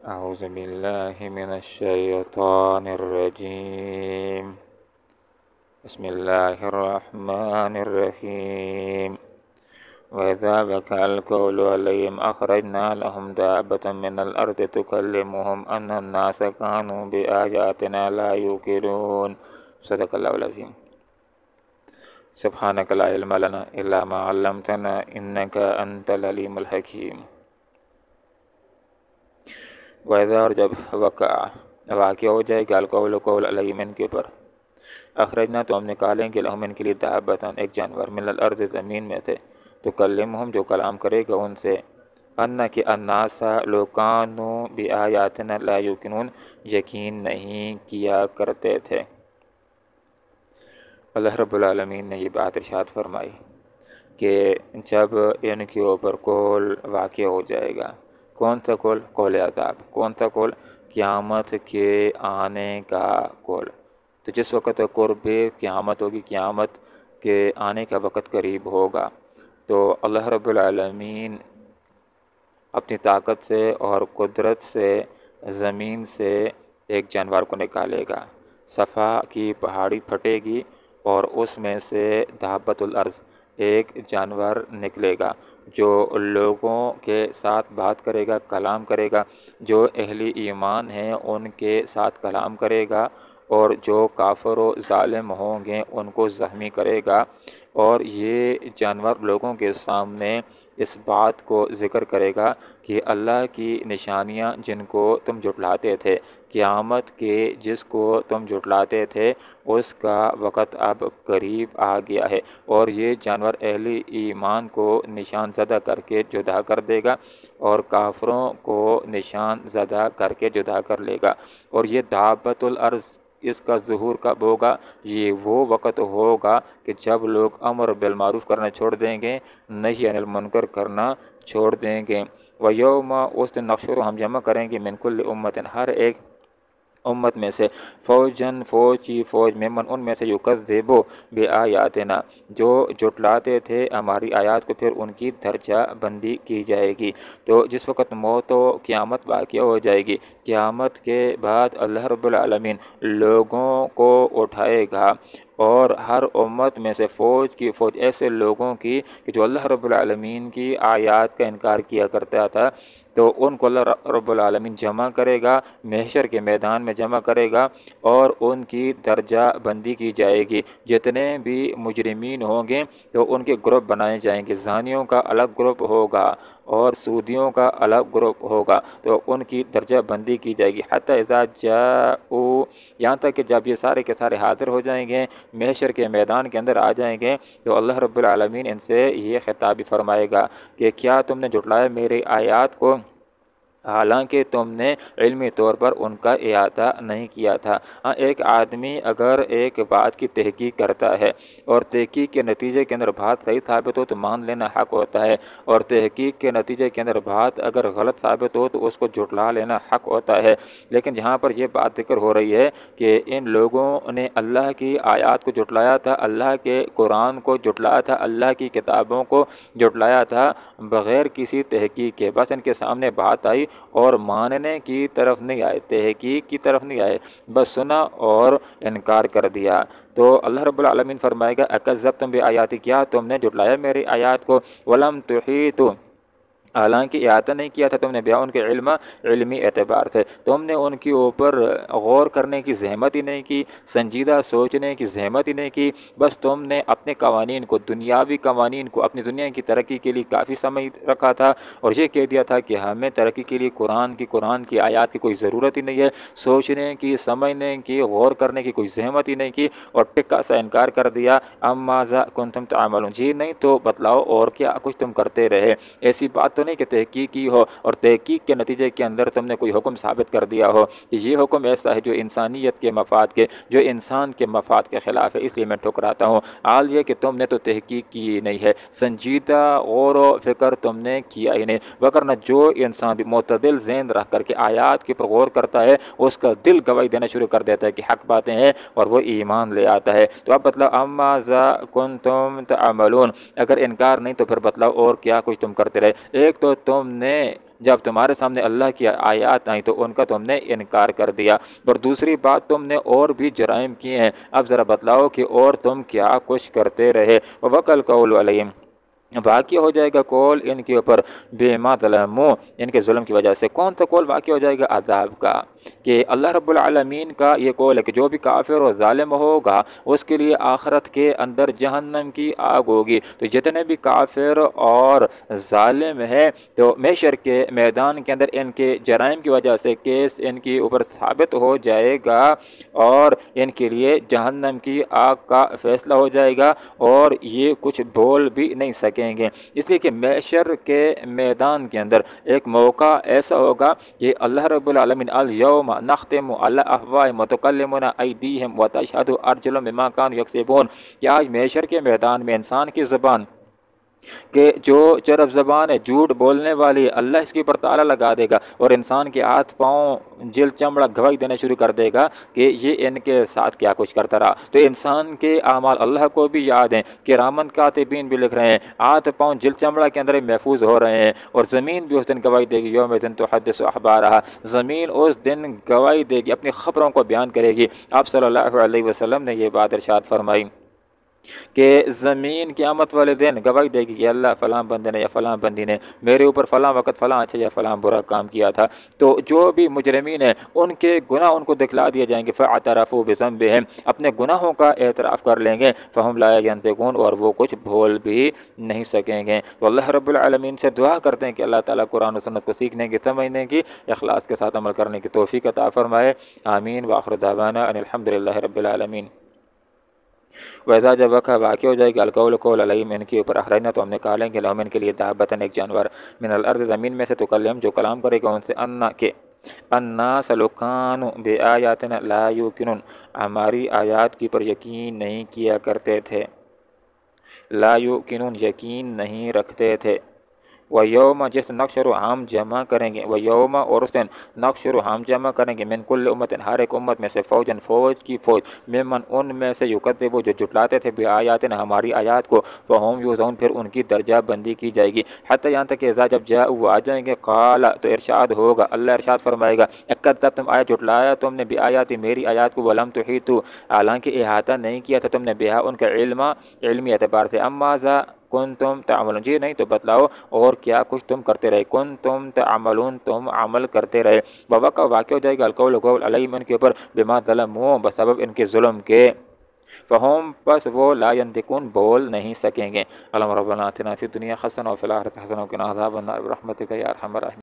أعوذ بالله من الشيطان الرجيم. بسم الله الرحمن الرحيم. وإذا بكى القول عليهم أخرجنا لهم دابة من الأرض تكلمهم أن الناس كانوا بآياتنا لا يوقنون. صدق الله العظيم. سبحانك لا علم لنا إلا ما علمتنا إنك أنت العليم الحكيم. وإذا جب واقع ہو جائے گا القول قول علیہم ان کے اوپر، اخرجنا تو ہم نکالیں گے لہم ان کے لیے دابتاً ایک جانور من الارض زمین میں سے، تکلمہم جو کلام کرے گا ان سے، ان کہ الناس لوگ کانوا بآیاتنا لا یوقنون یقین نہیں کیا کرتے تھے۔ اللہ رب العالمین نے یہ بات ارشاد فرمائی کہ جب ان کے اوپر قول واقع ہو جائے گا، کون سا قول؟ قول عذاب۔ کون سا قول؟ قیامت کے آنے کا قول۔ تو جس وقت قرب قیامت ہوگی، قیامت کے آنے کا وقت قریب ہوگا، تو اللہ رب العالمین اپنی طاقت سے اور قدرت سے زمین سے ایک جانور کو نکالے گا، صفا کی پہاڑی پھٹے گی اور اس میں سے دابۃ الارض ایک جانور نکلے گا جو لوگوں کے ساتھ بات کرے گا، کلام کرے گا، جو اہل ایمان ہیں ان کے ساتھ کلام کرے گا، اور جو کافر و ظالم ہوں گے ان کو زخمی کرے گا، اور یہ جانور لوگوں کے سامنے اس بات کو ذکر کرے گا کہ اللہ کی نشانیاں جن کو تم جھٹلاتے تھے، قیامت کے جس کو تم جھٹلاتے تھے، اس کا وقت اب قریب آ گیا ہے، اور یہ جانور اہل ایمان کو نشان زدہ کر کے جدا کر دے گا اور کافروں کو نشان زدہ کر کے جدا کر لے گا۔ اور یہ دابۃ الارض اس کا ظہور کب ہوگا؟ یہ وہ وقت ہوگا کہ جب لوگ امر بالمعروف کرنا چھوڑ دیں گے، نہی عن المنکر کرنا چھوڑ دیں گے۔ وَيَوْمَ اس دن نحشر ہم جمع کریں گے من کل امت ہر ایک امت میں سے فوجاً فوج کی فوج ممن ان میں سے یکذبو بآیاتنا جو جھٹلاتے تھے ہماری آیات کو، پھر ان کی درجہ بندی کی جائے گی۔ تو جس وقت موت و قیامت واقع ہو جائے گی، قیامت کے بعد اللہ رب العالمین لوگوں کو اٹھائے گا، اور ہر امت میں سے فوج کی فوج ایسے لوگوں کی کہ جو اللہ رب العالمین کی آیات کا انکار کیا کرتا تھا، تو ان کو اللہ رب العالمین جمع کرے گا، محشر کے میدان میں جمع کرے گا، اور ان کی درجہ بندی کی جائے گی۔ جتنے بھی مجرمین ہوں گے تو ان کے گروپ بنائے جائیں گے، زانیوں کا الگ گروپ ہوگا اور سودیوں کا الگ گروپ ہوگا، تو ان کی درجہ بندی کی جائے گی۔ حتی اذا جاؤ، یہاں تک کہ جب یہ سارے کے سارے حاضر ہو جائیں گے، محشر کے میدان کے اندر آ جائیں گے، تو اللہ رب العالمین ان سے یہ خطاب فرمائے گا کہ کیا تم نے جھٹلایا میری آیات کو، حالانکہ تم نے علمی طور پر ان کا احاطہ نہیں کیا تھا۔ ہاں، ایک آدمی اگر ایک بات کی تحقیق کرتا ہے اور تحقیق کے نتیجے کے اندر بات صحیح ثابت ہو تو مان لینا حق ہوتا ہے، اور تحقیق کے نتیجے کے اندر بات اگر غلط ثابت ہو تو اس کو جھٹلا لینا حق ہوتا ہے۔ لیکن جہاں پر یہ بات ذکر ہو رہی ہے کہ ان لوگوں نے اللہ کی آیات کو جھٹلایا تھا، اللہ کے قرآن کو جھٹلایا تھا، اللہ کی کتابوں کو جھٹلایا تھا بغیر کسی تحقیق کے، بس ان کے سامنے بات آئی اور ماننے کی طرف نہیں آئے، تحقیق کی طرف نہیں آئے، بس سنا اور انکار کر دیا۔ تو اللہ رب العالمین فرمائے گا اکذبتم بآیاتی، کیا تم نے جھٹلایا میری آیات کو، ولم تحیطوا، حالانکہ احاطہ نہیں کیا تھا تم نے بیا ان کے علمی اعتبار سے، تم نے ان کے اوپر غور کرنے کی زحمت ہی نہیں کی، سنجیدہ سوچنے کی زحمت ہی نہیں کی، بس تم نے اپنے قوانین کو، دنیاوی قوانین کو، اپنی دنیا کی ترقی کے لیے کافی سمجھ رکھا تھا، اور یہ کہہ دیا تھا کہ ہمیں ترقی کے لیے قرآن کی آیات کی کوئی ضرورت ہی نہیں ہے، سوچنے کی، سمجھنے کی، غور کرنے کی کوئی زحمت ہی نہیں کی، اور ٹکا سا انکار کر دیا۔ ماذا کنتم تعملون، جی نہیں تو بتلاؤ اور کیا کچھ تم کرتے رہے۔ ایسی بات تو نہیں کہ تحقیق کی ہو اور تحقیق کے نتیجے کے اندر تم نے کوئی حکم ثابت کر دیا ہو کہ یہ حکم ایسا ہے جو انسانیت کے مفاد کے، جو انسان کے مفاد کے خلاف ہے، اس لیے میں ٹھکراتا ہوں۔ حال یہ کہ تم نے تو تحقیق کی نہیں ہے، سنجیدہ غور و فکر تم نے کیا ہی نہیں، وگرنہ جو انسان بھی معتدل ذہن رکھ کر کے آیات کے پر غور کرتا ہے، اس کا دل گواہی دینا شروع کر دیتا ہے کہ حق باتیں ہیں، اور وہ ایمان لے آتا ہے۔ تو اب بتلاؤ ماذا کنتم تعملون، اگر انکار نہیں تو پھر بتلاؤ اور کیا کچھ تم کرتے رہے۔ ایک تو تم نے جب تمہارے سامنے اللہ کی آیات آئیں تو ان کا تم نے انکار کر دیا، اور دوسری بات تم نے اور بھی جرائم کیے ہیں، اب ذرا بتلاؤ کہ اور تم کیا کچھ کرتے رہے۔ وَوَقَعَ الْقَوْلُ عَلَيْهِمْ، واقع ہو جائے گا کول ان کے اوپر، بما ظلموا، ان کے ظلم کی وجہ سے۔ کون سا کول واقع ہو جائے گا؟ عذاب کا، کہ اللہ رب العالمین کا یہ کول ہے کہ جو بھی کافر و ظالم ہوگا اس کے لیے آخرت کے اندر جہنم کی آگ ہوگی۔ تو جتنے بھی کافر اور ظالم ہیں تو محشر کے میدان کے اندر ان کے جرائم کی وجہ سے کیس ان کے اوپر ثابت ہو جائے گا، اور ان کے لیے جہنم کی آگ کا فیصلہ ہو جائے گا، اور یہ کچھ بول بھی نہیں سکیں گے۔ اس لیے کہ محشر کے میدان کے اندر ایک موقع ایسا ہوگا کہ اللہ رب العالمین الیوم نختم علی افواہہم وتکلمنا ایدیہم وتشہد ارجلہم بما کانوا یکسبون، کہ آج محشر کے میدان میں انسان کی زبان کہ جو چرب زبان ہے، جھوٹ بولنے والی، اللہ اس کے اوپر تالا لگا دے گا، اور انسان کے ہاتھ پاؤں جلد چمڑا گواہی دینا شروع کر دے گا کہ یہ ان کے ساتھ کیا کچھ کرتا رہا۔ تو انسان کے اعمال اللہ کو بھی یاد ہیں، کرامن کاتبین بھی لکھ رہے ہیں، ہاتھ پاؤں جلد چمڑا کے اندر محفوظ ہو رہے ہیں، اور زمین بھی اس دن گواہی دے گی، یوم دن تحدث اخبارہا، زمین اس دن گواہی دے گی، اپنی خبروں کو بیان کرے گی۔ آپ صلی اللہ علیہ وسلم نے یہ بات ارشاد فرمائی کہ زمین قیامت والے دن گواہی دے گی کہ اللہ فلاں بندے نے یا فلاں بندی نے میرے اوپر فلاں وقت فلاں اچھا یا فلاں برا کام کیا تھا۔ تو جو بھی مجرمین ہیں ان کے گناہ ان کو دکھلا دیے جائیں گے، فاعترفوا بذنبہم، اپنے گناہوں کا اعتراف کر لیں گے، فہم لا ینطقون، اور وہ کچھ بول بھی نہیں سکیں گے۔ تو اللہ رب العالمین سے دعا کرتے ہیں کہ اللہ تعالیٰ قرآن و سنت کو سیکھنے کی، سمجھنے کی، اخلاص کے ساتھ عمل کرنے کی توفیق عطا فرمائے۔ آمین، وآخر دعوانا ان الحمدللہ رب العالمین۔ ویسا جب وقت واقع ہو جائے گا القول قول علیہم، ان کے اوپر اخرجنا، تو ہم نکالیں گے لہم ان کے لیے دابتن ایک جانور، من الارض زمین میں سے، تکلم جو کلام کرے گا ان سے، انا کہ الناس لو کانوا بآیاتنا لا یوقنون، ہماری آیات کی پر یقین نہیں کیا کرتے تھے، لا یوقنون یقین نہیں رکھتے تھے۔ وَيَوْمَ جس نقشر ہم جمع کریں گے، وَيَوْمَ اور اس دن نقشر ہم جمع کریں گے، من کل امت ہر ایک امت میں سے، فوجن فوج کی فوج، ممن ان میں سے، یکذبو جو جھٹلاتے تھے، بآیاتنا ہماری آیات کو، فہم یوزعون پھر ان کی درجہ بندی کی جائے گی، حتی یہاں تک کہ اذا جب جاؤ وہ آ جائیں گے، قال تو ارشاد ہوگا، اللہ ارشاد فرمائے گا، اکذبتم آیات جھٹلایا تم نے، بآیاتی میری آیات کو، ولم تحیطوا حالانکہ احاطہ نہیں کیا تھا تم نے، بہا ان کا علمی اعتبار سے، ماذا کنتم تعملون، جی نہیں تو بتلاؤ اور کیا کچھ تم کرتے رہے، کنتم تعملون تم عمل کرتے رہے۔ ووقع واقع ہو جائے گا القول قول علیہم ان کے اوپر، بما ظلموا بسبب ان کے ظلم کے، فہم پس وہ لا ینطقون بول نہیں سکیں گے۔ اللہم ربنا آتنا فی الدنیا حسنہ وفی الآخرۃ حسنہ وقنا عذاب النار برحمتک یا ارحم الراحمین۔